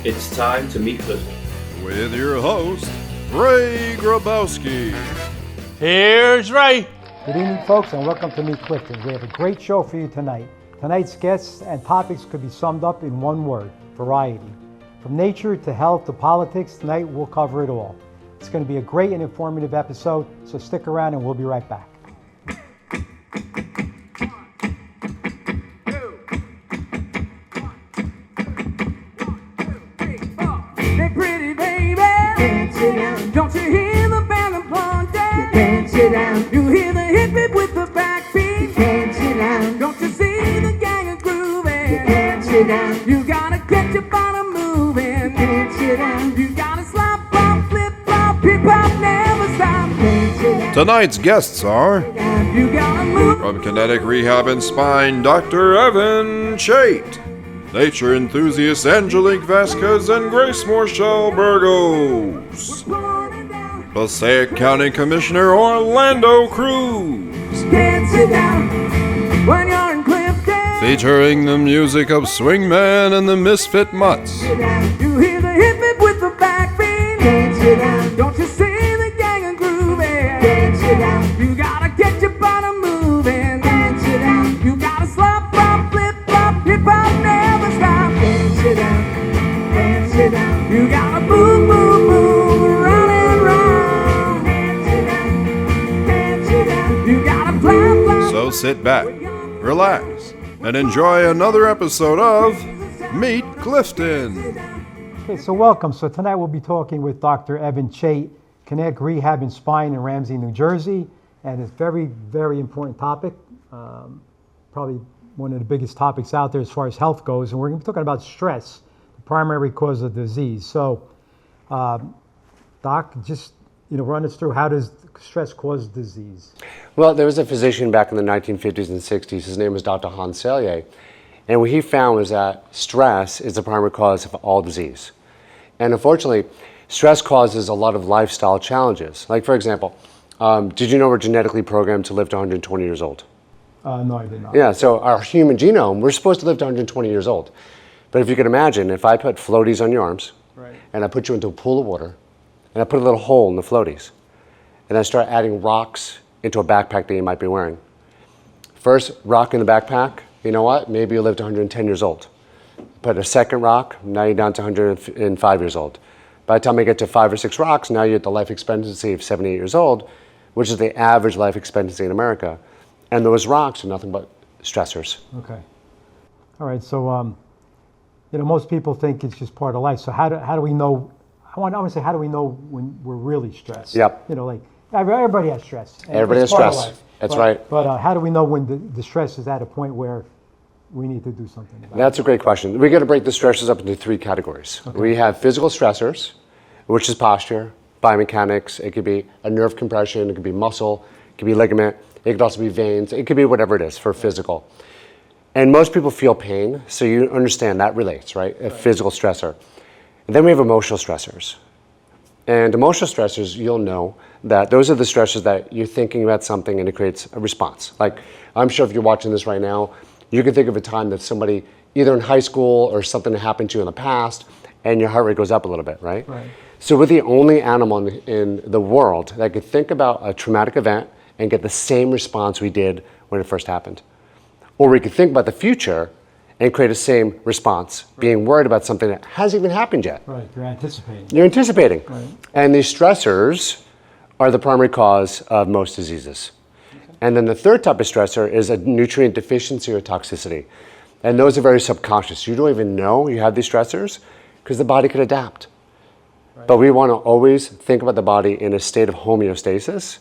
It's time to meet Clifton. With your host, Ray Grabowski. Here's Ray. Good evening, folks, and welcome to Meet Clifton. We have a great show for you tonight. Tonight's guests and topics could be summed up in one word: variety. From nature to health to politics, tonight we'll cover it all. It's going to be a great and informative episode, so stick around and we'll be right back. Hey, pretty baby, can't sit down. Don't you hear the band applauding? You can't sit down. You hear the hip hip with the backbeat. You can't sit down. Don't you see the gang is grooving? You can't sit down. You gotta get your bottom moving. You can't sit down. You gotta slop, flop, flip, flop, hip hop never stop. You can't sit down. Tonight's guests are You gotta move. from Kinetic Rehab and Spine, Dr. Evan Chait. Nature enthusiasts Angelique Vazquez and Grace Morchel-Burgos. Passaic County Commissioner Orlando Cruz. Can't sit down when you're in Clifton. Featuring the music of Swingman and the Misfit Mutts. You hear the hip hip with the backbeat. Can't sit down. Don't you see the gang and grooving? Can't sit down. You gotta get your bottom moving. Can't sit down. You gotta slop, flop, flip, flop, hip hop never stop. Can't sit down. Can't sit down. You gotta move, move, move, round and round. Can't sit down. Can't sit down. You gotta flap, flop. So sit back, relax, and enjoy another episode of Meet Clifton. Okay, so welcome. So tonight we'll be talking with Dr. Evan Chait, Kinetic Rehab and Spine in Ramsey, New Jersey, and it's a very, very important topic, probably one of the biggest topics out there as far as health goes, and we're going to be talking about stress, the primary cause of disease. So, Doc, just run us through, how does stress cause disease? Well, there was a physician back in the 1950s and 60s. His name was Dr. Hans Selye. And what he found was that stress is the primary cause of all disease. And unfortunately, stress causes a lot of lifestyle challenges. Like, for example, did you know we're genetically programmed to live to 120 years old? No, I did not. Yeah, so our human genome, we're supposed to live to 120 years old. But if you can imagine, if I put floaties on your arms, Right. and I put you into a pool of water, and I put a little hole in the floaties, and I start adding rocks into a backpack that you might be wearing. First rock in the backpack, you know what? Maybe you lived to 110 years old. Put a second rock, now you're down to 105 years old. By the time I get to 5 or 6 rocks, now you're at the life expectancy of 78 years old, which is the average life expectancy in America. And those rocks are nothing but stressors. Okay. All right. So, most people think it's just part of life. So how do we know? I want to say, how do we know when we're really stressed? Yep. Like everybody has stress. And Everybody it's has part of stress. life. That's right. But how do we know when the stress is at a point where we need to do something about That's a great question. We're going to break the stressors up into 3 categories. Okay. We have physical stressors, which is posture, biomechanics. It could be a nerve compression. It could be muscle. It could be ligament. It could also be veins. It could be whatever it is for physical. And most people feel pain, so you understand that relates, right? A physical stressor. And then we have emotional stressors. And emotional stressors, you'll know that those are the stressors that you're thinking about something and it creates a response. Like, I'm sure if you're watching this right now, you can think of a time that somebody, either in high school or something that happened to you in the past, and your heart rate goes up a little bit, right? Right. So we're the only animal in the world that could think about a traumatic event and get the same response we did when it first happened. Or we could think about the future and create the same response, being worried about something that hasn't even happened yet. Right. You're anticipating. You're anticipating. Right. And these stressors are the primary cause of most diseases. Okay. And then the third type of stressor is a nutrient deficiency or toxicity. And those are very subconscious. You don't even know you have these stressors because the body could adapt. Right. But we want to always think about the body in a state of homeostasis.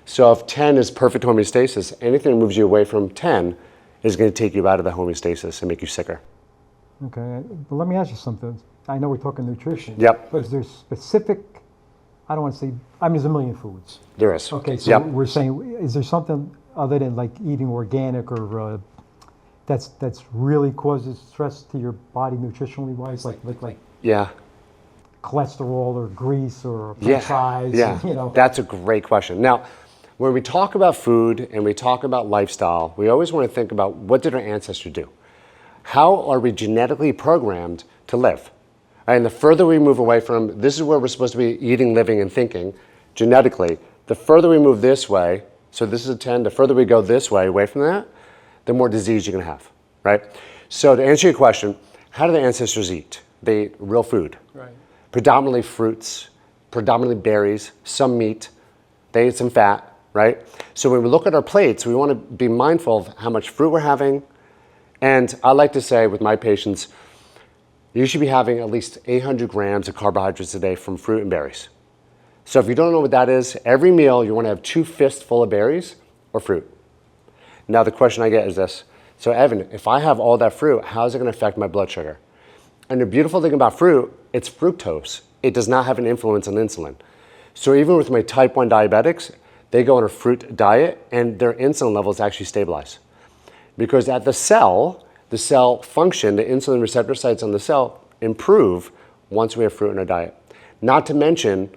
So if 10 is perfect homeostasis, anything that moves you away from 10 is going to take you out of the homeostasis and make you sicker. Okay. But let me ask you something. I know we're talking nutrition. Yep. But is there specific, I don't want to say, there's a million foods. There is. Okay. So Yep. we're saying, is there something other than like eating organic or that's really causes stress to your body nutritionally wise? Like Yeah. cholesterol or grease or french fries? Yeah, That's a great question. Now, when we talk about food and we talk about lifestyle, we always want to think about what did our ancestors do? How are we genetically programmed to live? And the further we move away from, this is where we're supposed to be eating, living, and thinking genetically. The further we move this way, so this is a 10, the further we go this way away from that, the more disease you're going to have, right? So to answer your question, how do the ancestors eat? They ate real food. Right. Predominantly fruits, predominantly berries, some meat. They ate some fat, right? So when we look at our plates, we want to be mindful of how much fruit we're having. And I like to say with my patients, you should be having at least 800 grams of carbohydrates a day from fruit and berries. So if you don't know what that is, every meal you want to have 2 fists full of berries or fruit. Now the question I get is this. So Evan, if I have all that fruit, how is it going to affect my blood sugar? And the beautiful thing about fruit, it's fructose. It does not have an influence on insulin. So even with my type 1 diabetics, they go on a fruit diet and their insulin levels actually stabilize. Because at the cell function, the insulin receptor sites on the cell improve once we have fruit in our diet. Not to mention,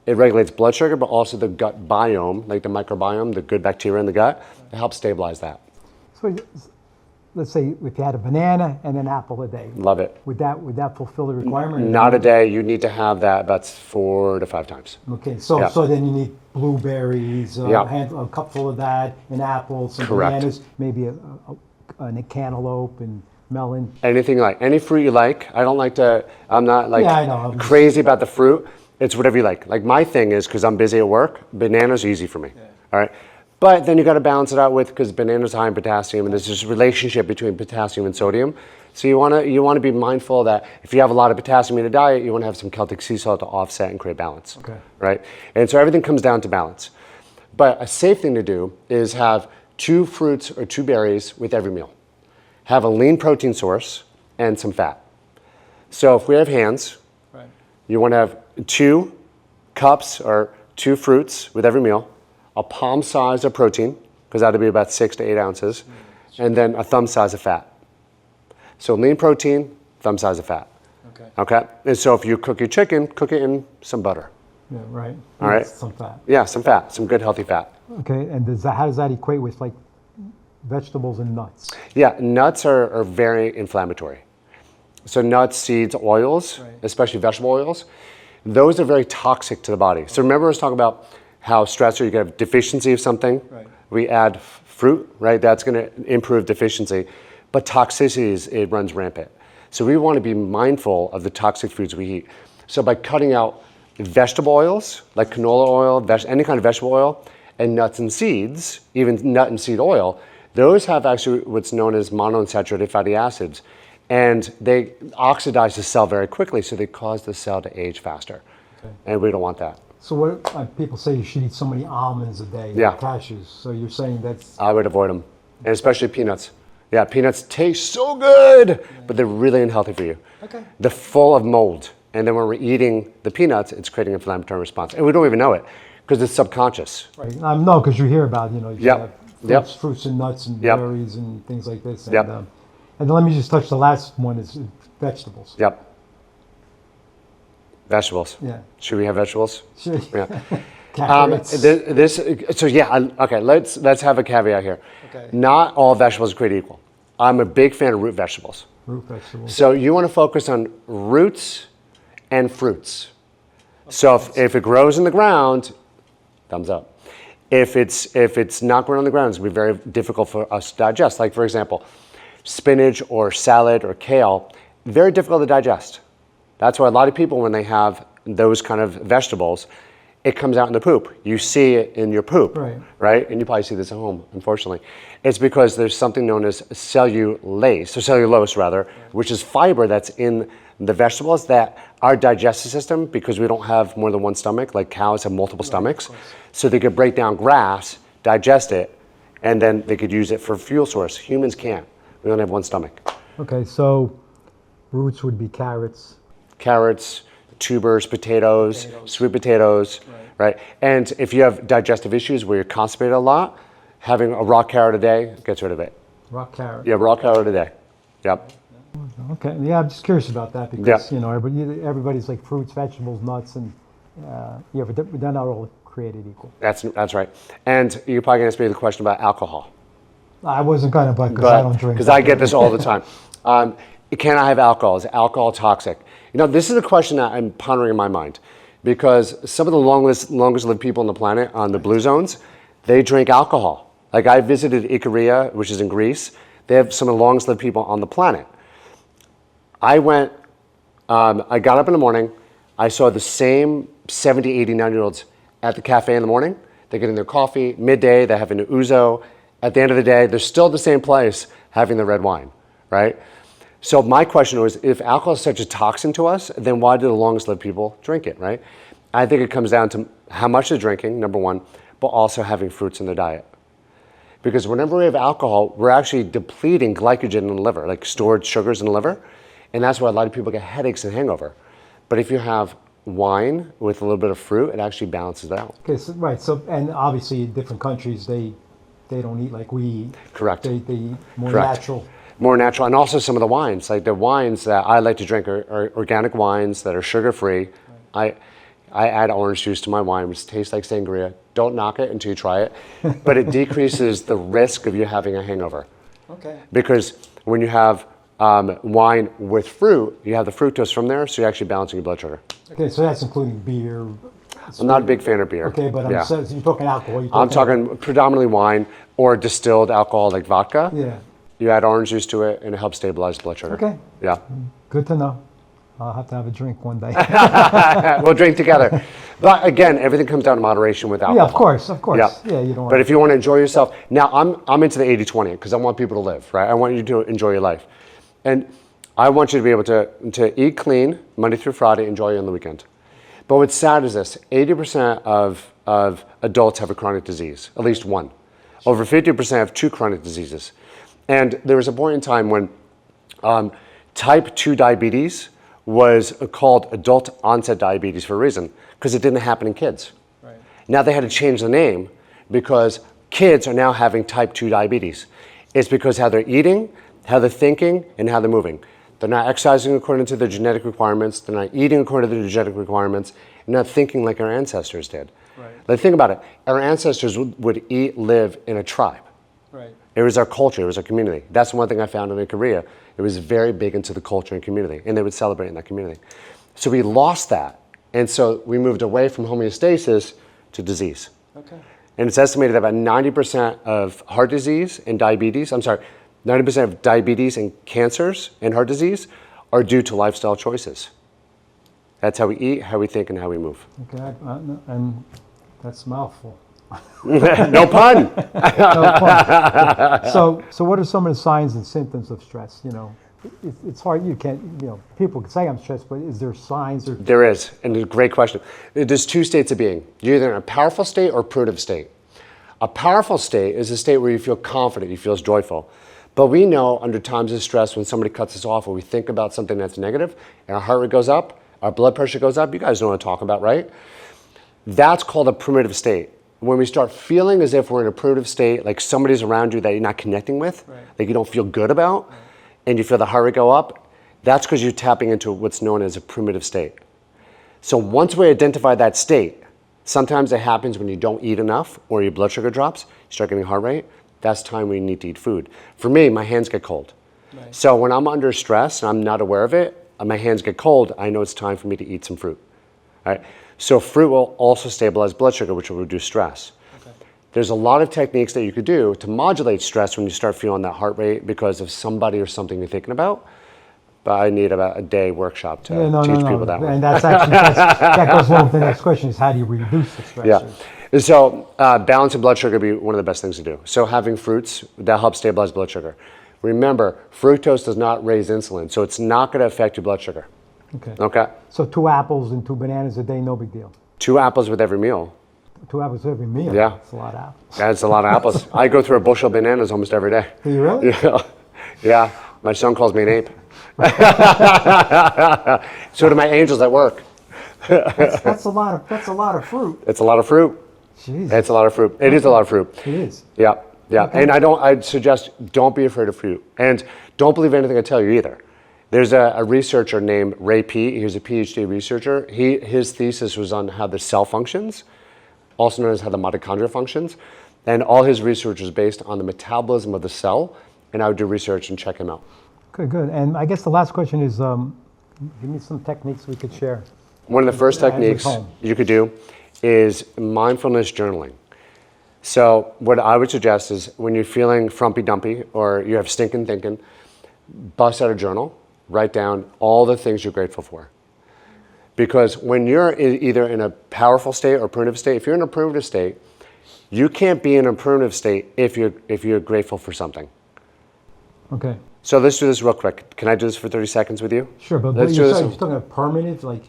it regulates blood sugar, but also the gut biome, like the microbiome, the good bacteria in the gut, it helps stabilize that. So let's say if you had a banana and an apple a day. Love it. Would that fulfill the requirement? Not a day. You need to have that about 4 to 5 times. Okay, so Yeah. so then you need blueberries, Yeah. a cupful of that, an apple, some Correct. bananas, maybe a cantaloupe and melon. Anything like, any fruit you like. I'm not like Yeah, I know. crazy about the fruit. It's whatever you like. Like my thing is, because I'm busy at work, bananas are easy for me. All right. But then you got to balance it out with, because bananas are high in potassium, and there's this relationship between potassium and sodium. So you want to be mindful that if you have a lot of potassium in a diet, you want to have some Celtic sea salt to offset and create balance. Okay. Right? And so everything comes down to balance. But a safe thing to do is have 2 fruits or 2 berries with every meal. Have a lean protein source and some fat. So if we have hands, Right. you want to have 2 cups or 2 fruits with every meal, a palm size of protein, because that'll be about 6 to 8 ounces, and then a thumb size of fat. So lean protein, thumb size of fat. Okay. Okay? And so if you cook your chicken, cook it in some butter. Yeah, right. All right. Some fat. Yeah, some fat, some good healthy fat. Okay, and how does that equate with like vegetables and nuts? Yeah, nuts are very inflammatory. So nuts, seeds, oils, Right. especially vegetable oils, those are very toxic to the body. So remember I was talking about how stressor, you can have deficiency of something. Right. We add fruit, right? That's going to improve deficiency. But toxicities, it runs rampant. So we want to be mindful of the toxic foods we eat. So by cutting out vegetable oils, like canola oil, any kind of vegetable oil, and nuts and seeds, even nut and seed oil, those have actually what's known as monounsaturated fatty acids. And they oxidize the cell very quickly, so they cause the cell to age faster. Okay. And we don't want that. So what people say you should eat so many almonds a day, Yeah. cashews. So you're saying that's I would avoid them, and especially peanuts. Yeah, peanuts taste so good, but they're really unhealthy for you. Okay. They're full of mold. And then when we're eating the peanuts, it's creating an inflammatory response. And we don't even know it, because it's subconscious. right. No, because you hear about you Yep. have Yep. fruits and nuts and Yep. berries and things like this. And, Yep. And then let me just touch the last one is vegetables. Yep. Vegetables. Yeah. Should we have vegetables? Sure. Yeah. Carrots. Okay, let's have a caveat here. Okay. Not all vegetables are created equal. I'm a big fan of root vegetables. Root vegetables. So you want to focus on roots and fruits. So if it grows in the ground, thumbs up. If it's not growing on the ground, it's going to be very difficult for us to digest. Like for example, spinach or salad or kale, very difficult to digest. That's why a lot of people, when they have those kind of vegetables, it comes out in the poop. You see it in your poop, right? And you probably see this at home, unfortunately. It's because there's something known as cellulose rather, which is fiber that's in the vegetables that our digestive system, because we don't have more than one stomach, like cows have multiple stomachs, so they could break down grass, digest it, and then they could use it for fuel source. Humans can't. We only have one stomach. Okay, so roots would be carrots. Carrots, tubers, potatoes, sweet potatoes, right? And if you have digestive issues where you're constipated a lot, having a raw carrot a day gets rid of it. Raw carrot. Yeah, raw carrot a day. Yep. Okay, yeah, I'm just curious about that because you know everybody's like fruits, vegetables, nuts, and but they're not all created equal. That's right. And you're probably going to ask me the question about alcohol. I wasn't gonna, but because I don't drink. Because I get this all the time. Can I have alcohol? Is alcohol toxic? This is a question that I'm pondering in my mind, because some of the longest lived people on the planet, on the blue zones, they drink alcohol. Like I visited Ikaria, which is in Greece. They have some of the longest lived people on the planet. I got up in the morning, I saw the same 70, 80, 90-year-olds at the cafe in the morning. They're getting their coffee. Midday, they're having an ouzo. At the end of the day, they're still at the same place having the red wine, right? So my question was, if alcohol is such a toxin to us, then why do the longest lived people drink it, right? I think it comes down to how much they're drinking, number one, but also having fruits in their diet. Because whenever we have alcohol, we're actually depleting glycogen in the liver, like stored sugars in the liver. And that's why a lot of people get headaches and hangover. But if you have wine with a little bit of fruit, it actually balances it out. Okay, so, right. So, and obviously, in different countries, they don't eat like we eat. Correct. They eat more Correct. natural. More natural, and also some of the wines. Like the wines that I like to drink are organic wines that are sugar-free. Right. I add orange juice to my wine, which tastes like sangria. Don't knock it until you try it. But it decreases the risk of you having a hangover. Okay. Because when you have wine with fruit, you have the fructose from there, so you're actually balancing your blood sugar. Okay, so that's including beer. I'm not a big fan of beer. Okay, but so you're talking alcohol. I'm talking predominantly wine or distilled alcohol like vodka. Yeah. You add orange juice to it, and it helps stabilize blood sugar. Okay. Yeah. Good to know. I'll have to have a drink one day. We'll drink together. But again, everything comes down to moderation with alcohol. Yeah, of course. Yeah, you don't. But if you want to enjoy yourself, now I'm into the 80-20 because I want people to live, right? I want you to enjoy your life, and I want you to be able to eat clean Monday through Friday, enjoy it on the weekend. But what's sad is this: 80% of adults have a chronic disease, at least one. Over 50% have 2 chronic diseases. And there was a point in time when type 2 diabetes was called adult onset diabetes for a reason, because it didn't happen in kids. Right. Now they had to change the name because kids are now having type 2 diabetes. It's because how they're eating, how they're thinking, and how they're moving. They're not exercising according to their genetic requirements, they're not eating according to their genetic requirements, and not thinking like our ancestors did. Right. Like think about it, our ancestors would eat, live in a tribe. Right. It was our culture, it was our community. That's one thing I found in Korea. It was very big into the culture and community, and they would celebrate in that community. So we lost that, and so we moved away from homeostasis to disease. Okay. And it's estimated that about 90% of heart disease and diabetes, 90% of diabetes and cancers and heart disease are due to lifestyle choices. That's how we eat, how we think, and how we move. Okay, and that's a mouthful. No pun. No pun. So what are some of the signs and symptoms of stress? It's hard. You can't. People can say I'm stressed, but is there signs? There is, and it's a great question. There's 2 states of being. You're either in a powerful state or a primitive state. A powerful state is a state where you feel confident, you feel joyful. But we know under times of stress, when somebody cuts us off or we think about something that's negative, and our heart rate goes up, our blood pressure goes up. You guys know what I'm talking about, right? That's called a primitive state. When we start feeling as if we're in a primitive state, like somebody's around you that you're not connecting with, like you don't feel good about, and you feel the heart rate go up, that's because you're tapping into what's known as a primitive state. So once we identify that state, sometimes it happens when you don't eat enough or your blood sugar drops, you start getting heart rate, that's time we need to eat food. For me, my hands get cold. Right. So when I'm under stress and I'm not aware of it, my hands get cold, I know it's time for me to eat some fruit. All right? So fruit will also stabilize blood sugar, which will reduce stress. Okay. There's a lot of techniques that you could do to modulate stress when you start feeling that heart rate because of somebody or something you're thinking about. But I need about a day workshop to teach people that one. And that goes along with the next question: is how do you reduce the stress? Yeah. So balancing blood sugar would be one of the best things to do. So having fruits that help stabilize blood sugar. Remember, fructose does not raise insulin, so it's not going to affect your blood sugar. Okay. So 2 apples and 2 bananas a day, no big deal. 2 apples with every meal. 2 apples every meal? Yeah. That's a lot of apples. That's a lot of apples. I go through a bushel of bananas almost every day. Do you really? Yeah. My son calls me an ape. So do my angels at work. That's a lot of fruit. It's a lot of fruit. Jeez. It's a lot of fruit. It is a lot of fruit. It is. Yeah. Okay. And I'd suggest don't be afraid of fruit. And don't believe anything I tell you either. There's a researcher named Ray P. He's a PhD researcher. His thesis was on how the cell functions, also known as how the mitochondria functions. And all his research was based on the metabolism of the cell. And I would do research and check him out. Good. And I guess the last question is, Give me some techniques we could share. One of the first At techniques home. you could do is mindfulness journaling. So what I would suggest is when you're feeling frumpy dumpy or you have stinking thinking, bust out a journal, write down all the things you're grateful for. Because when you're either in a powerful state or primitive state, if you're in a primitive state, you can't be in a primitive state if you're grateful for something. Okay. So let's do this real quick. Can I do this for 30 seconds with you? Sure, but Let's you're do this. talking about permanent, like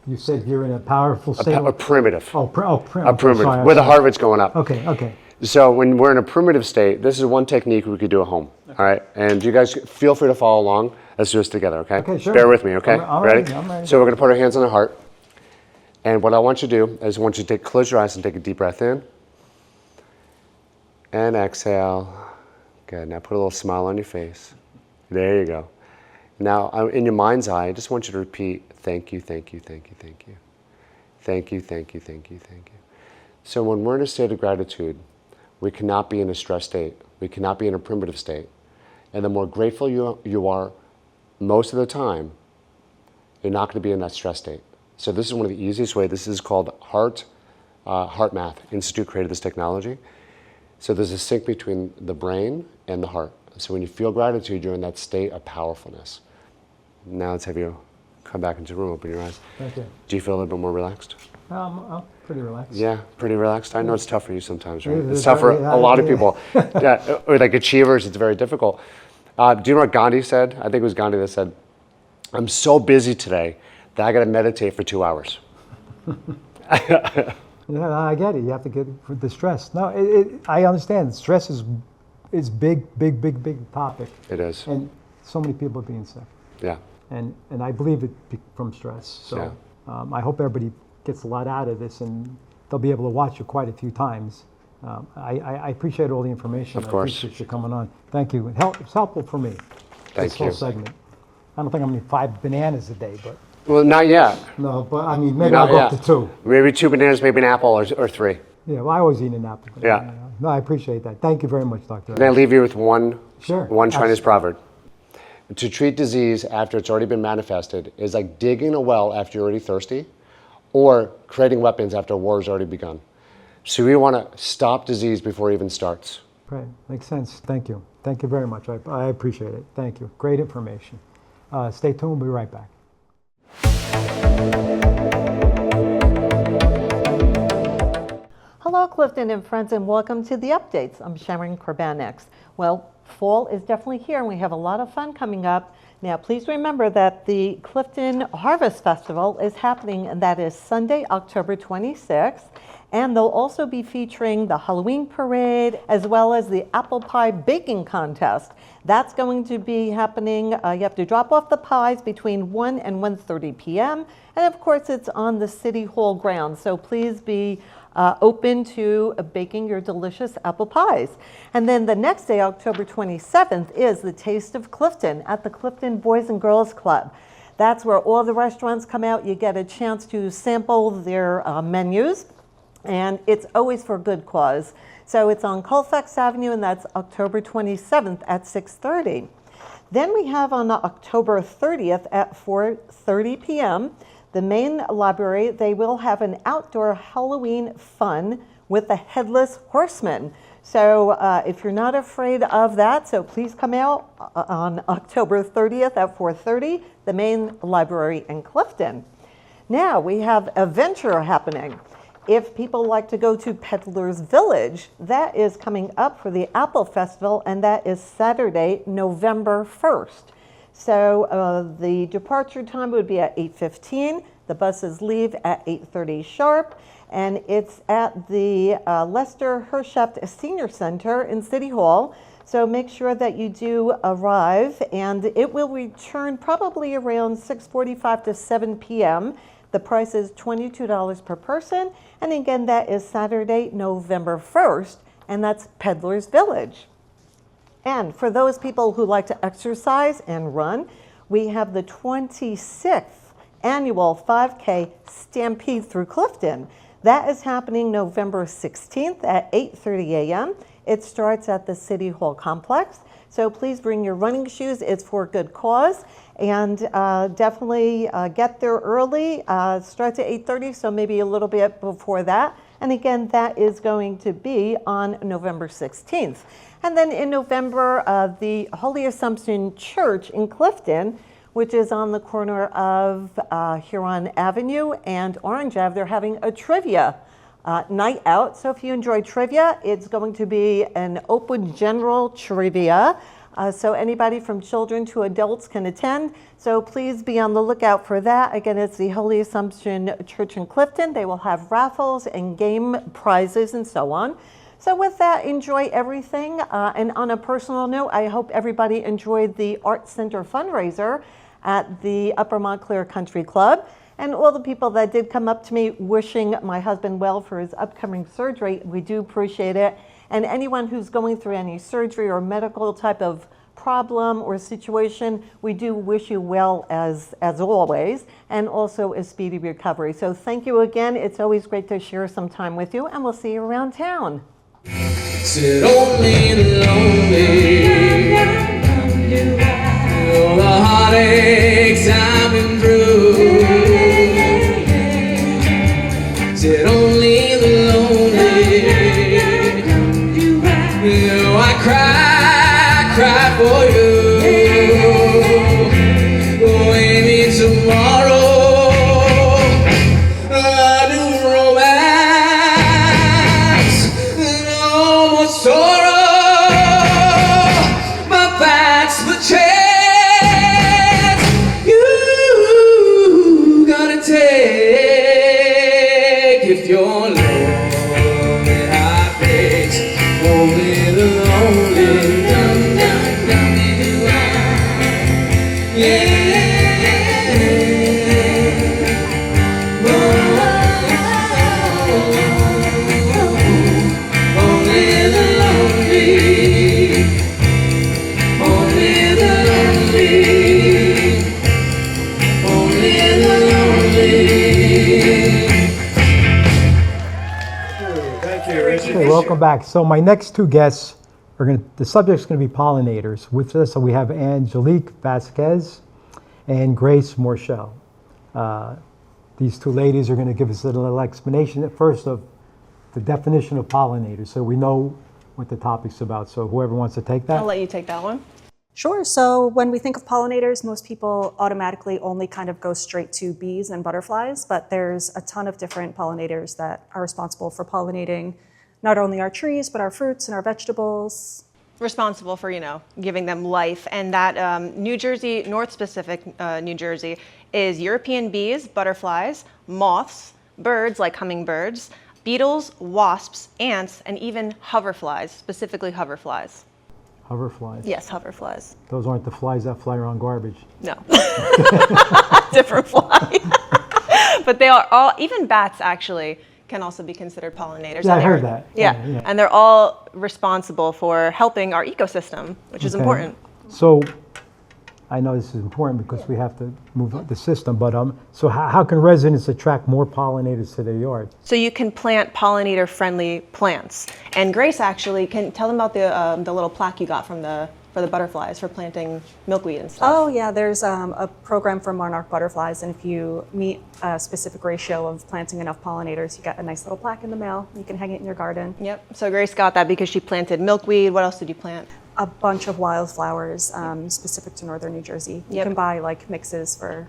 you said you're in a powerful state. A primitive. A A primitive. primitive, where the heart rate's going up. Okay. So when we're in a primitive state, this is one technique we could do at home. All right, and you guys feel free to follow along. Let's do this together, okay? Okay, sure. Bear with me, okay? I'm ready? ready. So we're gonna put our hands on the heart, and what I want you to do is I want you to close your eyes and take a deep breath in, and exhale. Good. Now put a little smile on your face. There you go. Now in your mind's eye, I just want you to repeat: thank you, thank you, thank you, thank you, thank you, thank you, thank you, thank you. So when we're in a state of gratitude, we cannot be in a stressed state. We cannot be in a primitive state. And the more grateful you are, most of the time, you're not going to be in that stress state. So this is one of the easiest ways. This is called Heart Math Institute created this technology. So there's a sync between the brain and the heart. So when you feel gratitude, you're in that state of powerfulness. Now let's have you come back into the room, open your eyes. Thank you. Do you feel a little bit more relaxed? I'm pretty relaxed. Yeah, pretty relaxed. I know it's tough for you sometimes, right? It It's is, tough for yeah, a lot of yeah. people. Yeah, or like achievers, it's very difficult. Do you know what Gandhi said? I think it was Gandhi that said, "I'm so busy today that I got to meditate for 2 hours." Yeah, I get it. You have to get the stress. No, I understand. Stress is big topic, It is. and so many people are being sick, Yeah. and I believe it from stress. So Yeah. I hope everybody gets a lot out of this, and they'll be able to watch it quite a few times. I appreciate all the information. Of course. I appreciate you coming on. Thank you. It's helpful for me. Thank this whole you. segment. I don't think I'm going to eat 5 bananas a day, but Well, not yet. no. But I mean, maybe Not I'll go yet. up to 2. Maybe 2 bananas, maybe an apple or 3. Yeah, well, I always eat an apple. but, Yeah. No, I appreciate that. Thank you very much, Doctor. Can I leave you with one Sure. Chinese proverb? To treat disease after it's already been manifested is like digging a well after you're already thirsty, or creating weapons after a war has already begun. So we want to stop disease before it even starts. Great. Makes sense. Thank you. Thank you very much. I appreciate it. Thank you. Great information. Stay tuned. We'll be right back. Hello, Clifton and friends, and welcome to the updates. I'm Sharon Korbanex. Well, fall is definitely here, and we have a lot of fun coming up. Now, please remember that the Clifton Harvest Festival is happening, and that is Sunday, October 26th. And they'll also be featuring the Halloween parade as well as the apple pie baking contest. That's going to be happening. You have to drop off the pies between 1 and 1:30 p.m. And of course, it's on the City Hall grounds. So please be open to baking your delicious apple pies. And then the next day, October 27th, is the Taste of Clifton at the Clifton Boys and Girls Club. That's where all the restaurants come out. You get a chance to sample their menus. And it's always for a good cause. So it's on Colfax Avenue, and that's October 27th at 6:30. Then we have on October 30th at 4:30 p.m., the main library, they will have an outdoor Halloween fun with the Headless Horseman. So if you're not afraid of that, so please come out on October 30th at 4:30, the main library in Clifton. Now we have a venture happening. If people like to go to Peddler's Village, that is coming up for the Apple Festival, and that is Saturday, November 1st. So the departure time would be at 8:15. The buses leave at 8:30 sharp, and it's at the Lester Hershaft Senior Center in City Hall. So make sure that you do arrive, and it will return probably around 6:45 to 7 p.m. The price is $22 per person. And again, that is Saturday, November 1st, and that's Peddler's Village. And for those people who like to exercise and run, we have the 26th annual 5K Stampede through Clifton. That is happening November 16th at 8:30 a.m. It starts at the City Hall complex. So please bring your running shoes. It's for a good cause. And definitely get there early. Starts at 8:30, so maybe a little bit before that. And again, that is going to be on November 16th. And then in November, the Holy Assumption Church in Clifton, which is on the corner of Huron Avenue and Orange Ave, they're having a trivia night out. So if you enjoy trivia, it's going to be an open general trivia. So anybody from children to adults can attend. So please be on the lookout for that. Again, it's the Holy Assumption Church in Clifton. They will have raffles and game prizes and so on. So with that, enjoy everything. And on a personal note, I hope everybody enjoyed the Art Center fundraiser at the Upper Montclair Country Club. And all the people that did come up to me wishing my husband well for his upcoming surgery, we do appreciate it. And anyone who's going through any surgery or medical type of problem or situation, we do wish you well as always, and also a speedy recovery. So thank you again. It's always great to share some time with you, and we'll see you around town. Sit only lonely, all the heartaches I've been through. Sit only lonely, I cry for you. Maybe tomorrow a new romance, no more sorrow, but that's the chance you gotta take if you're lonely. Heart breaks, only the lonely. Okay, welcome back. So my next two guests are the subject's going to be pollinators. With us, so we have Angelique Vazquez and Grace Morchel. These two ladies are going to give us a little explanation at first of the definition of pollinators, so we know what the topic's about. So whoever wants to take that. I'll let you take that one. Sure. So when we think of pollinators, most people automatically only kind of go straight to bees and butterflies, but there's a ton of different pollinators that are responsible for pollinating not only our trees, but our fruits and our vegetables. Responsible for, giving them life. And that New Jersey, North Pacific New Jersey, is European bees, butterflies, moths, birds like hummingbirds, beetles, wasps, ants, and even hoverflies, specifically hoverflies. Hoverflies. Yes, hoverflies. Those aren't the flies that fly around garbage. No. Different fly. But they are all, even bats actually, can also be considered pollinators. Yeah, I heard that. Yeah. And they're all responsible for helping our ecosystem, which is Okay. important. So I know this is important because we have to move the system, but so how can residents attract more pollinators to their yard? So you can plant pollinator-friendly plants. And Grace actually can tell them about the little plaque you got for the butterflies for planting milkweed and stuff. Oh yeah, there's a program for monarch butterflies, and if you meet a specific ratio of planting enough pollinators, you get a nice little plaque in the mail. You can hang it in your garden. Yep. So Grace got that because she planted milkweed. What else did you plant? A bunch of wildflowers specific to northern New Jersey. You can buy like mixes for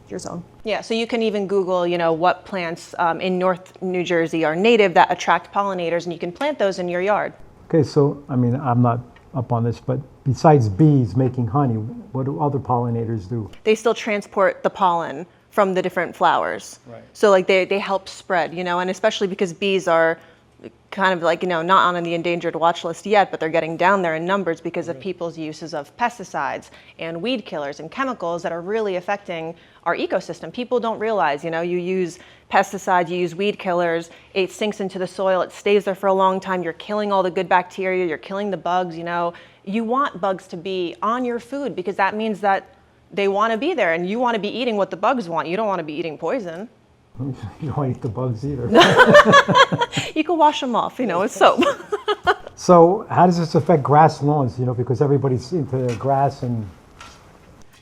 your zone. Yeah, so you can even Google, what plants in North New Jersey are native that attract pollinators, and you can plant those in your yard. Okay, so I'm not up on this, but besides bees making honey, what do other pollinators do? They still transport the pollen from the different flowers. Right. So like they help spread, and especially because bees are kind of like, not on the endangered watch list yet, but they're getting down there in numbers because of people's uses of pesticides and weed killers and chemicals that are really affecting our ecosystem. People don't realize, you use pesticides, you use weed killers, it sinks into the soil, it stays there for a long time, you're killing all the good bacteria, you're killing the bugs, You want bugs to be on your food because that means that they want to be there and you want to be eating what the bugs want. You don't want to be eating poison. You don't want to eat the bugs either. You can wash them off, with soap. So how does this affect grass lawns, because everybody's into grass and...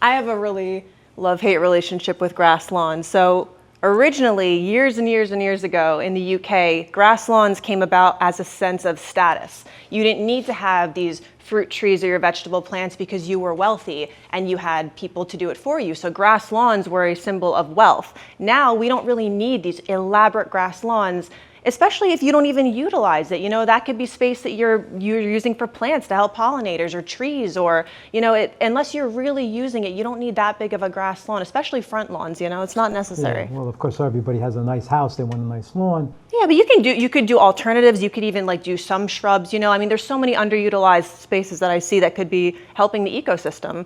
I have a really love-hate relationship with grass lawns. So originally, years and years and years ago in the UK, grass lawns came about as a sense of status. You didn't need to have these fruit trees or your vegetable plants because you were wealthy and you had people to do it for you. So grass lawns were a symbol of wealth. Now we don't really need these elaborate grass lawns, especially if you don't even utilize it. That could be space that you're using for plants to help pollinators or trees, or, unless you're really using it, you don't need that big of a grass lawn, especially front lawns, it's not necessary. Yeah, well, of course, everybody has a nice house. They want a nice lawn. Yeah, but you could do alternatives. You could even do some shrubs, there's so many underutilized spaces that I see that could be helping the ecosystem.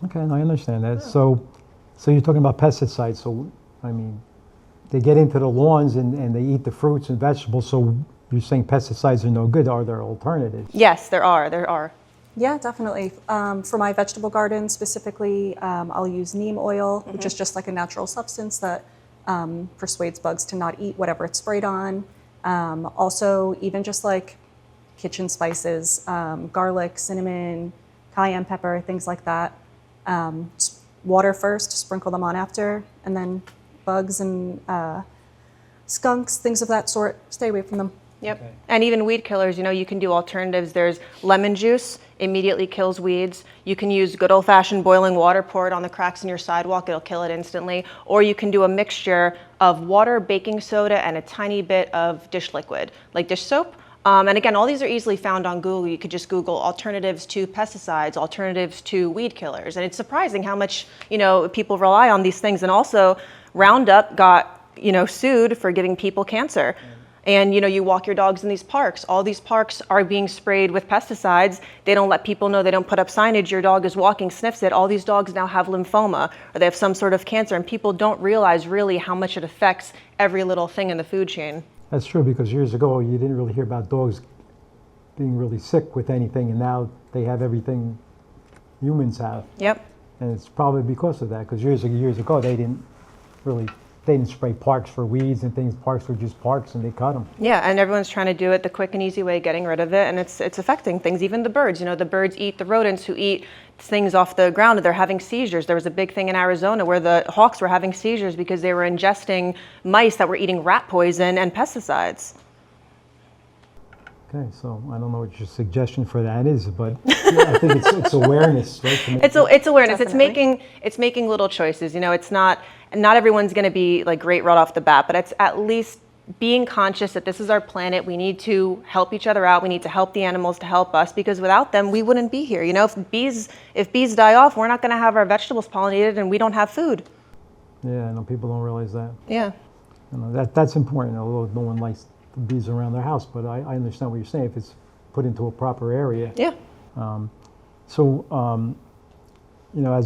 Okay, and I understand that. So you're talking about pesticides. So, they get into the lawns and they eat the fruits and vegetables. So you're saying pesticides are no good. Are there alternatives? Yes, there are. Yeah, definitely. For my vegetable garden specifically, I'll use neem oil, which is just like a natural substance that persuades bugs to not eat whatever it's sprayed on. Also, even just like kitchen spices, garlic, cinnamon, cayenne pepper, things like that. Water first, sprinkle them on after, and then bugs and skunks, things of that sort, stay away from them. Yep. Okay. And even weed killers, you can do alternatives. There's lemon juice, immediately kills weeds. You can use good old-fashioned boiling water, pour it on the cracks in your sidewalk, it'll kill it instantly. Or you can do a mixture of water, baking soda, and a tiny bit of dish liquid, like dish soap. And again, all these are easily found on Google. You could just Google alternatives to pesticides, alternatives to weed killers. And it's surprising how much, people rely on these things. And also, Roundup got, sued for giving people cancer. And, you walk your dogs in these parks. All these parks are being sprayed with pesticides. They don't let people know. They don't put up signage. Your dog is walking, sniffs it. All these dogs now have lymphoma, or they have some sort of cancer. And people don't realize really how much it affects every little thing in the food chain. That's true, because years ago, you didn't really hear about dogs being really sick with anything. And now they have everything humans have. Yep. And it's probably because of that, because years ago, they didn't spray parks for weeds and things. Parks were just parks, and they cut them. Yeah, and everyone's trying to do it the quick and easy way, getting rid of it, and it's affecting things. Even the birds, the birds eat the rodents who eat things off the ground, and they're having seizures. There was a big thing in Arizona where the hawks were having seizures because they were ingesting mice that were eating rat poison and pesticides. Okay, so I don't know what your suggestion for that is, but I think it's awareness, right? It's awareness. Definitely. It's making little choices. It's not everyone's going to be like great right off the bat, but it's at least being conscious that this is our planet. We need to help each other out. We need to help the animals to help us, because without them, we wouldn't be here. If bees die off, we're not going to have our vegetables pollinated, and we don't have food. Yeah, I know people don't realize that. Yeah. That's important, although no one likes the bees around their house, but I understand what you're saying if it's put into a proper area. Yeah.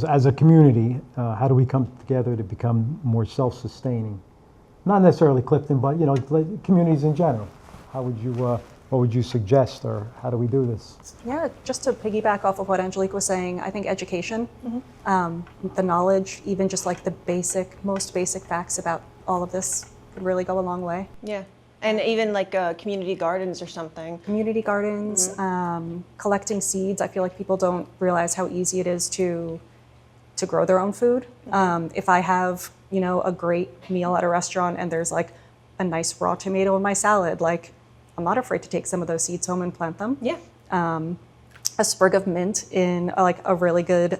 As a community, how do we come together to become more self-sustaining? Not necessarily Clifton, but like communities in general. What would you suggest, or how do we do this? Yeah, just to piggyback off of what Angelique was saying, I think education, the knowledge, even just like the most basic facts about all of this could really go a long way. Yeah. And even like community gardens or something. Community gardens, collecting seeds. I feel like people don't realize how easy it is to grow their own food. If I have, a great meal at a restaurant and there's like a nice raw tomato in my salad, like I'm not afraid to take some of those seeds home and plant them. Yeah. A sprig of mint in like a really good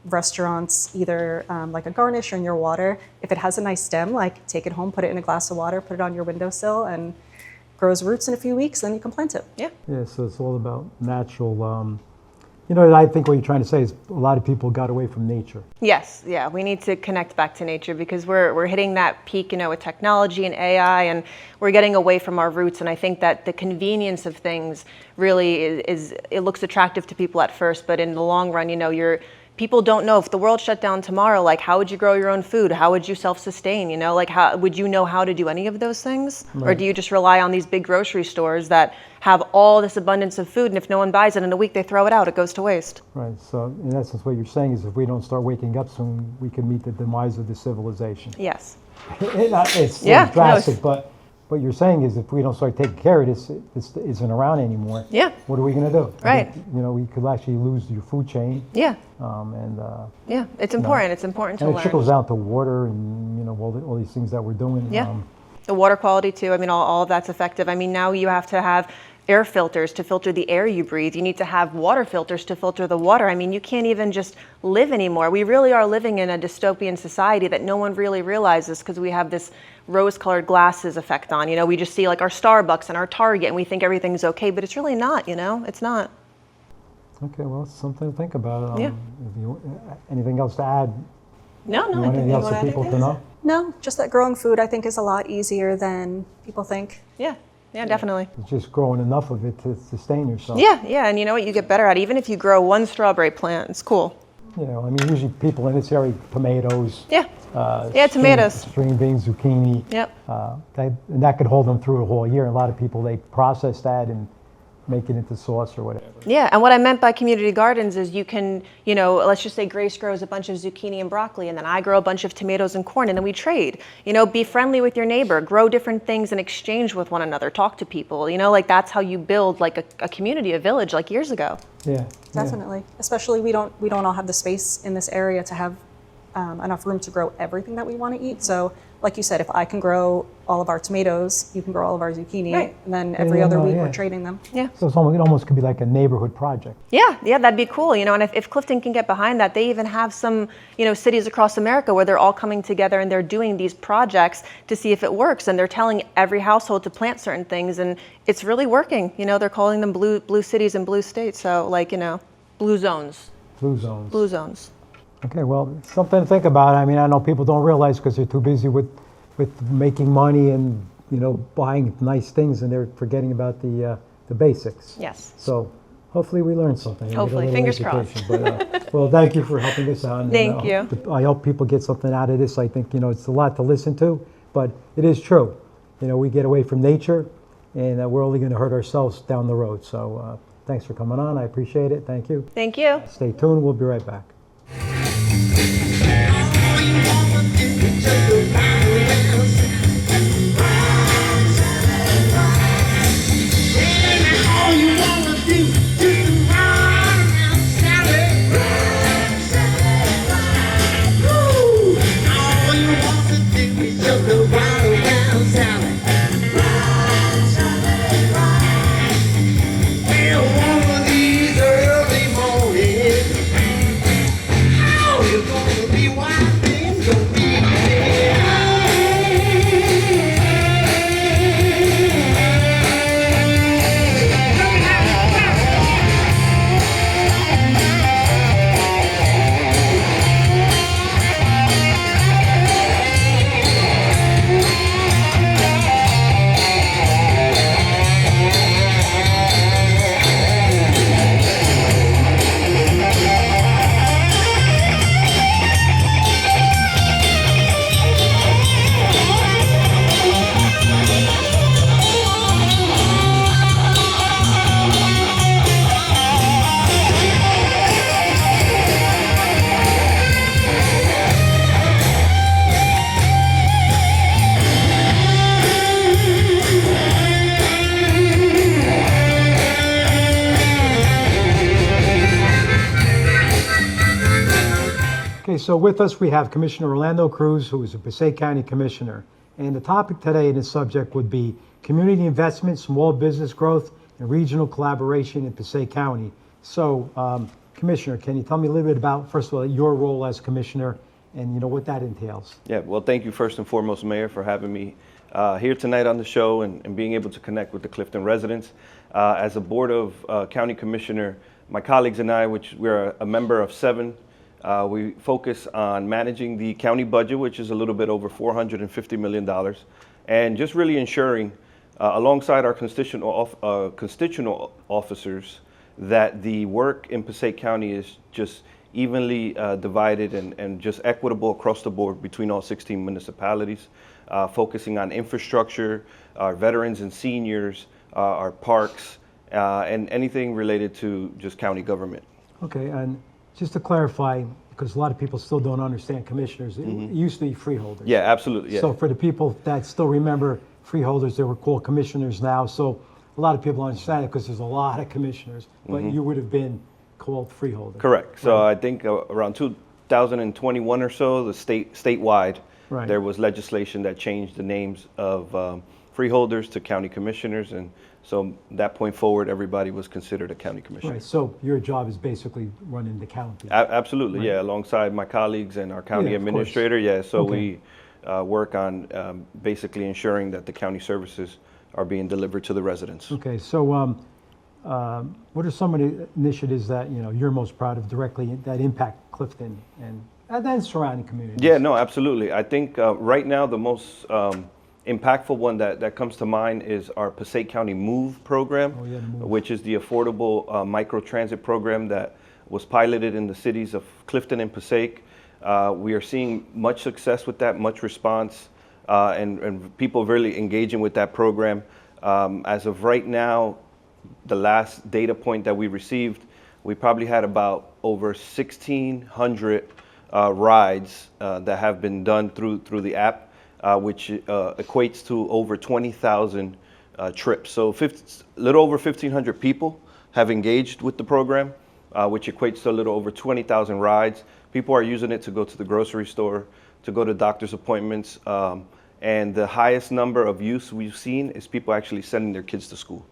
restaurants, either like a garnish or in your water. If it has a nice stem, like take it home, put it in a glass of water, put it on your windowsill, and grows roots in a few weeks, then you can plant it. Yeah. Yeah, so it's all about natural. I think what you're trying to say is a lot of people got away from nature. Yes, yeah, we need to connect back to nature, because we're hitting that peak, with technology and AI, and we're getting away from our roots. And I think that the convenience of things really is it looks attractive to people at first, but in the long run, you're people don't know if the world shut down tomorrow, like how would you grow your own food? How would you self-sustain? You know, like how would you know how to do any of those things? Or do you just rely on these big grocery stores that have all this abundance of food, and if no one buys it in a week, they throw it out, it goes to waste? Right, so in essence, what you're saying is if we don't start waking up soon, we could meet the demise of the civilization. Yes. It's Yeah, drastic, no, but what you're saying is if we don't start taking care of this, this isn't around anymore. Yeah. What are we going to do? Right. You know, we could actually lose your food chain. Yeah. And Yeah, it's important. It's important to and it learn. trickles down to water and, you know, all these things that we're doing. Yeah. The water quality too. I mean, all of that's effective. I mean, now you have to have air filters to filter the air you breathe. You need to have water filters to filter the water. I mean, you can't even just live anymore. We really are living in a dystopian society that no one really realizes because we have this rose-colored glasses effect on. You know, we just see like our Starbucks and our Target and we think everything's okay, but it's really not, you know? It's not. Okay, well, it's something to think about. Yeah. If you, anything else to add? No, You I want think anything else for people to know? No, just that growing food I think is a lot easier than people think. Yeah, definitely. It's just growing enough of it to sustain yourself. Yeah, and you know what? You get better at it. Even if you grow one strawberry plant, it's cool. You know, I mean, usually people in this area, tomatoes. Yeah. Tomatoes. String beans, zucchini. Yep. And that could hold them through a whole year. A lot of people, they process that and make it into sauce or whatever. Yeah, and what I meant by community gardens is you can, you know, let's just say Grace grows a bunch of zucchini and broccoli, and then I grow a bunch of tomatoes and corn, and then we trade. You know, be friendly with your neighbor, grow different things and exchange with one another, talk to people. You know, like that's how you build like a community, a village, like years ago. Yeah. Definitely. Especially we don't all have the space in this area to have enough room to grow everything that we want to eat. So like you said, if I can grow all of our tomatoes, you can grow all of our zucchini, Right. and then every other week yeah. we're trading them. Yeah. So it almost could be like a neighborhood project. Yeah, that'd be cool, you know, and if Clifton can get behind that, they even have some, you know, cities across America where they're all coming together and they're doing these projects to see if it works, and they're telling every household to plant certain things, and it's really working. You know, they're calling them blue cities and blue states, so like, you know, blue zones. Blue zones. Blue zones. Okay, well, it's something to think about. I mean, I know people don't realize because they're too busy with making money and, you know, buying nice things, and they're forgetting about the basics. Yes. So hopefully we learn something. and get a Hopefully. little Fingers education. But, well, thank you for helping us out. And, Thank you. I hope people get something out of this. I think, you know, it's a lot to listen to, but it is true. You know, we get away from nature, and we're only going to hurt ourselves down the road. So thanks for coming on. I appreciate it. Thank you. Thank you. Stay tuned. We'll be right back. Okay, so with us we have Commissioner Orlando Cruz, who is a Passaic County Commissioner. And the topic today in this subject would be community investment, small business growth, and regional collaboration in Passaic County. So, Commissioner, can you tell me a little bit about, first of all, your role as Commissioner and, you know, what that entails? Yeah, well, thank you first and foremost, Mayor, for having me here tonight on the show and being able to connect with the Clifton residents. As a Board of County Commissioner, my colleagues and I, which we're a member of 7, we focus on managing the county budget, which is a little bit over $450 million, and just really ensuring, alongside our constitutional officers, that the work in Passaic County is just evenly divided and just equitable across the board between all 16 municipalities, focusing on infrastructure, our veterans and seniors, our parks, and anything related to just county government. Okay, and just to clarify, because a lot of people still don't understand commissioners, it used to be freeholders. Yeah, absolutely. Yeah. So for the people that still remember freeholders, they were called commissioners now. So a lot of people don't understand it because there's a lot of commissioners, but you would have been called freeholder. Correct. So I think around 2021 or so, the statewide, Right. there was legislation that changed the names of freeholders to county commissioners, and so that point forward, everybody was considered a county commissioner. Right, so your job is basically running the county. Absolutely, yeah, alongside my colleagues and our county Yeah, of course. administrator, yeah. So Okay. we work on basically ensuring that the county services are being delivered to the residents. Okay, so what are some of the initiatives that you're most proud of directly that impact Clifton and then surrounding communities? Yeah, no, absolutely. I think right now the most impactful one that comes to mind is our Passaic County MOVE program, Oh, yeah, the MOVE. which is the affordable micro-transit program that was piloted in the cities of Clifton and Passaic. We are seeing much success with that, much response, and people really engaging with that program. As of right now, the last data point that we received, we probably had about over 1,600 rides that have been done through the app, which equates to over 20,000 trips. So a little over 1,500 people have engaged with the program, which equates to a little over 20,000 rides. People are using it to go to the grocery store, to go to doctor's appointments, and the highest number of use we've seen is people actually sending their kids to school.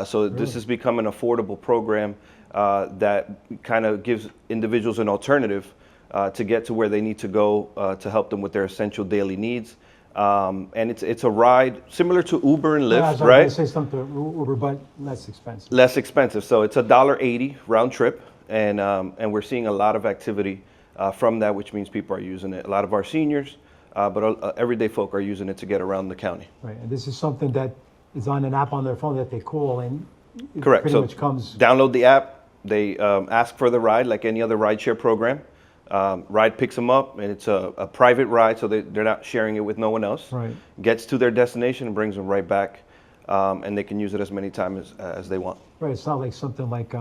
So this has become an affordable program that kind of gives individuals an alternative to get to where they need to go to help them with their essential daily needs. And it's a ride similar to Uber and Lyft, I was right? going to say something to Uber, but less expensive. Less expensive. So it's $1.80 round trip, and we're seeing a lot of activity from that, which means people are using it. A lot of our seniors, but everyday folk are using it to get around the county. Right, and this is something that is on an app on their phone that they call and it Correct. pretty So much comes. download the app. They ask for the ride like any other rideshare program. Ride picks them up, and it's a private ride, so they're not sharing it with no one else. Right. Gets to their destination and brings them right back, and they can use it as many times as they want. Right, it's not like something like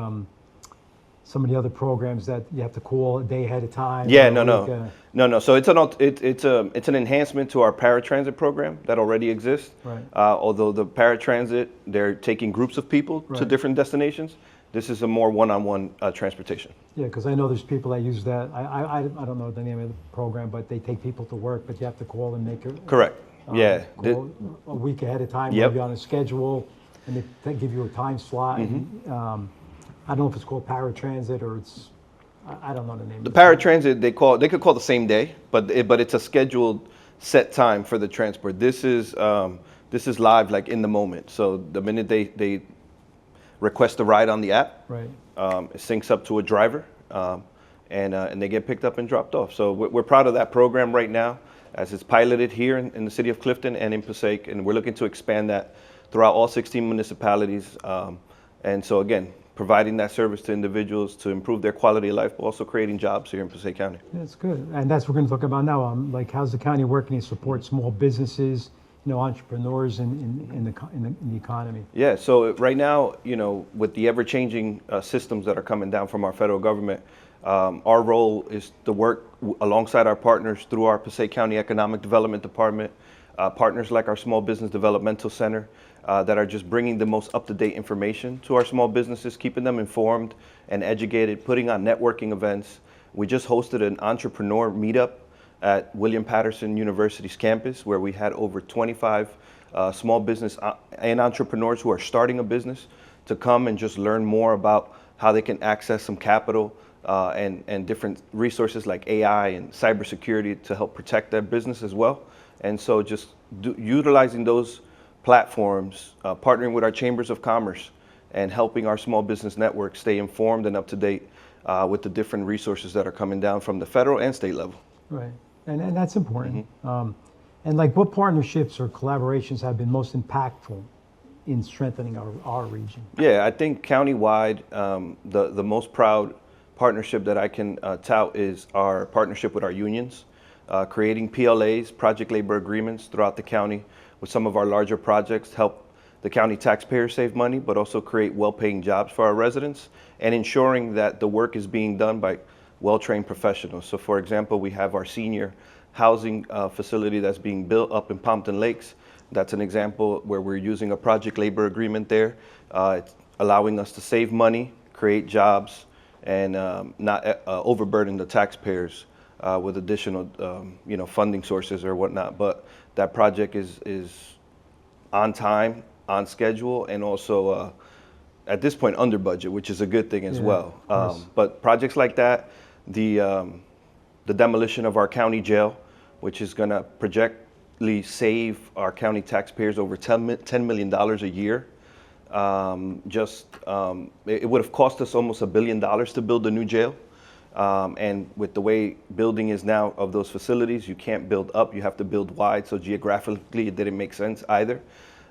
some of the other programs that you have to call a day ahead of time. Yeah, or no. like, So it's an enhancement to our paratransit program that already exists. Right. Although the paratransit, they're taking groups of people to Right. different destinations. This is a more one-on-one transportation. Yeah, because I know there's people that use that. I don't know the name of the program, but they take people to work, but you have to call and make it. Correct. Yeah. Call a week ahead of time, Yep. maybe on a schedule, and they give you a time slot. Mm-hmm. And, I don't know if it's called paratransit or it's, I don't know the name. The paratransit, they could call the same day, but it's a scheduled set time for the transport. This is live, like in the moment. So the minute they request a ride on the app, Right. it syncs up to a driver, and they get picked up and dropped off. So we're proud of that program right now, as it's piloted here in the city of Clifton and in Passaic, and we're looking to expand that throughout all 16 municipalities. And so again, providing that service to individuals to improve their quality of life, but also creating jobs here in Passaic County. That's good. And that's what we're going to talk about now. Like, how's the county working to support small businesses, entrepreneurs in the economy? Yeah, so right now, with the ever-changing systems that are coming down from our federal government, our role is to work alongside our partners through our Passaic County Economic Development Department, partners like our Small Business Developmental Center, that are just bringing the most up-to-date information to our small businesses, keeping them informed and educated, putting on networking events. We just hosted an entrepreneur meetup at William Patterson University's campus, where we had over 25 small business and entrepreneurs who are starting a business to come and just learn more about how they can access some capital and different resources like AI and cybersecurity to help protect their business as well. And so just utilizing those platforms, partnering with our chambers of commerce, and helping our small business network stay informed and up to date with the different resources that are coming down from the federal and state level. Right, and that's important. Mm-hmm. And like, what partnerships or collaborations have been most impactful in strengthening our region? Yeah, I think countywide, the most proud partnership that I can tout is our partnership with our unions, creating PLAs, project labor agreements throughout the county with some of our larger projects, help the county taxpayers save money, but also create well-paying jobs for our residents, and ensuring that the work is being done by well-trained professionals. So for example, we have our senior housing facility that's being built up in Pompton Lakes. That's an example where we're using a project labor agreement there. It's allowing us to save money, create jobs, and not overburden the taxpayers with additional funding sources or whatnot. But that project is on time, on schedule, and also at this point under budget, which is a good thing as well. But projects like that, the demolition of our county jail, which is going to projectly save our county taxpayers over $10 million a year. It would have cost us almost $1 billion to build a new jail. And with the way building is now of those facilities, you can't build up, you have to build wide. So geographically, it didn't make sense either.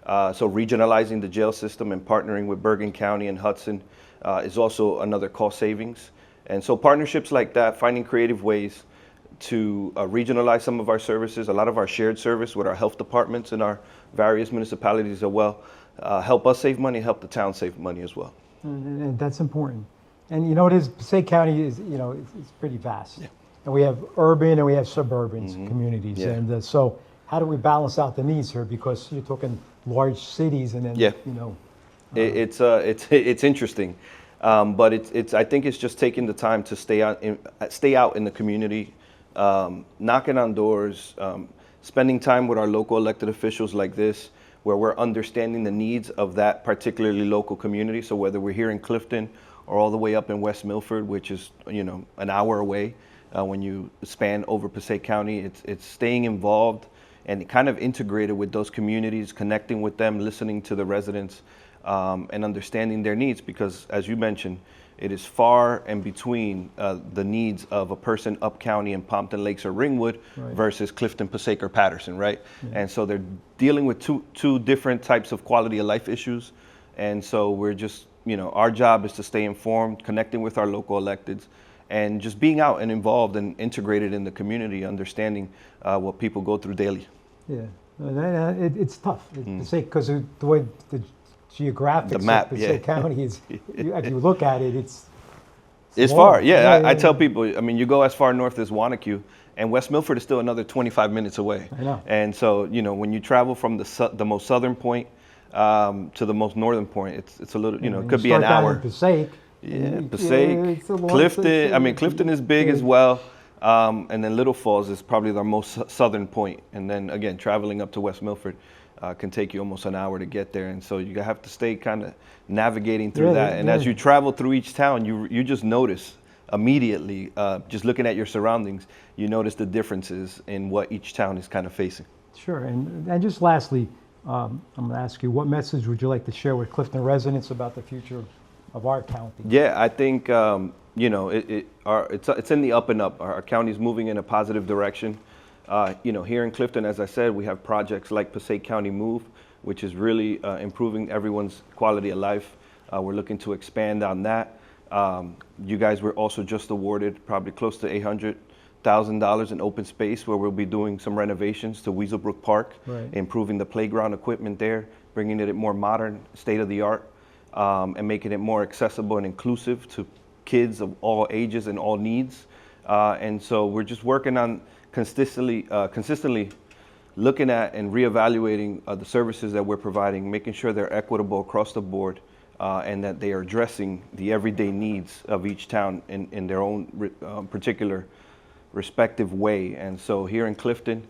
So regionalizing the jail system and partnering with Bergen County and Hudson is also another cost savings. And so partnerships like that, finding creative ways to regionalize some of our services, a lot of our shared service with our health departments in our various municipalities as well, help us save money, help the town save money as well. And that's important. And you know, Passaic County is, it's pretty vast. Yeah. And we have urban and we have suburban communities. Yeah. And so how do we balance out the needs here? Because you're talking large cities and then, It's interesting. But I think it's just taking the time to stay out in the community, knocking on doors, spending time with our local elected officials like this, where we're understanding the needs of that particularly local community. So whether we're here in Clifton or all the way up in West Milford, which is an hour away, when you span over Passaic County, it's staying involved and kind of integrated with those communities, connecting with them, listening to the residents, and understanding their needs, because as you mentioned, it is far and between the needs of a person up county in Pompton Lakes or Ringwood versus Clifton, Passaic, or Patterson, right? Yeah. And so they're dealing with two different types of quality of life issues. And so we're just, our job is to stay informed, connecting with our local electeds, and just being out and involved and integrated in the community, understanding what people go through daily. Yeah, it's tough, because the way the geographics the map, of Passaic County is, if you look at it, it's far. Yeah, I tell people, you go as far north as Wanacue, and West Milford is still another 25 minutes away. I know. And so, when you travel from the most southern point to the most northern point, it's a little, it could be an hour. In Passaic. Yeah, Passaic, Clifton. Clifton is big as well. And then Little Falls is probably our most southern point. And then again, traveling up to West Milford can take you almost an hour to get there. And so you have to stay kind of navigating through that. And as you travel through each town, you just notice immediately, just looking at your surroundings, you notice the differences in what each town is kind of facing. Sure. And just lastly, I'm going to ask you, what message would you like to share with Clifton residents about the future of our county? Yeah, I think it's in the up and up. Our county's moving in a positive direction. Here in Clifton, as I said, we have projects like Passaic County Move, which is really improving everyone's quality of life. We're looking to expand on that. You guys were also just awarded probably close to $800,000 in open space, where we'll be doing some renovations to Weaselbrook Park, improving the playground equipment there, bringing it more modern, state of the art, and making it more accessible and inclusive to kids of all ages and all needs. And so we're just working on consistently looking at and reevaluating the services that we're providing, making sure they're equitable across the board, and that they are addressing the everyday needs of each town in their own particular respective way. And so here in Clifton,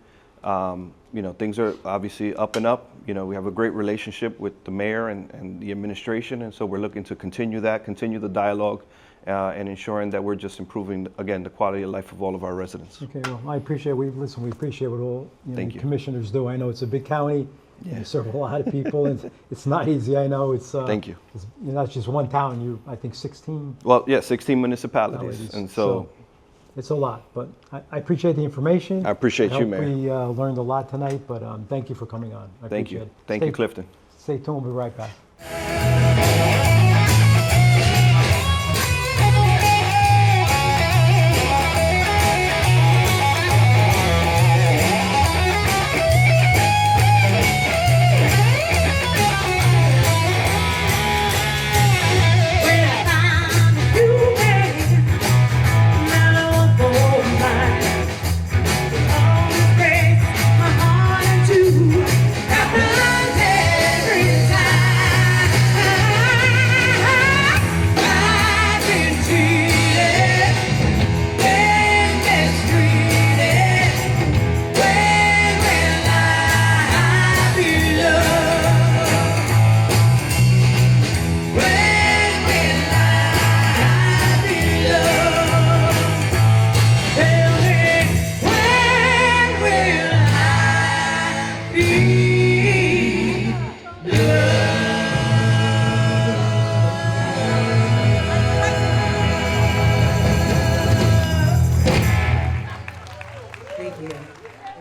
things are obviously up and up. We have a great relationship with the mayor and the administration, and so we're looking to continue the dialogue, and ensuring that we're just improving, again, the quality of life of all of our residents. Okay, well, I appreciate, we appreciate what all commissioners do. I know it's a big county, you serve a lot of people, and it's not easy, I know. It's Thank you. It's, it's just one town, I think 16. Well, yeah, 16 municipalities, and so it's a lot, but I appreciate the information. I appreciate you, Mayor. We learned a lot tonight, but thank you for coming on. I Thank you. It. Thank you, Clifton. Stay tuned, we'll be right back.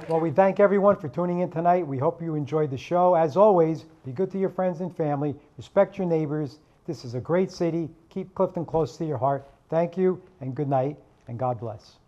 Well, we thank everyone for tuning in tonight. We hope you enjoyed the show. As always, be good to your friends and family. Respect your neighbors. This is a great city. Keep Clifton close to your heart. Thank you, and good night, and God bless.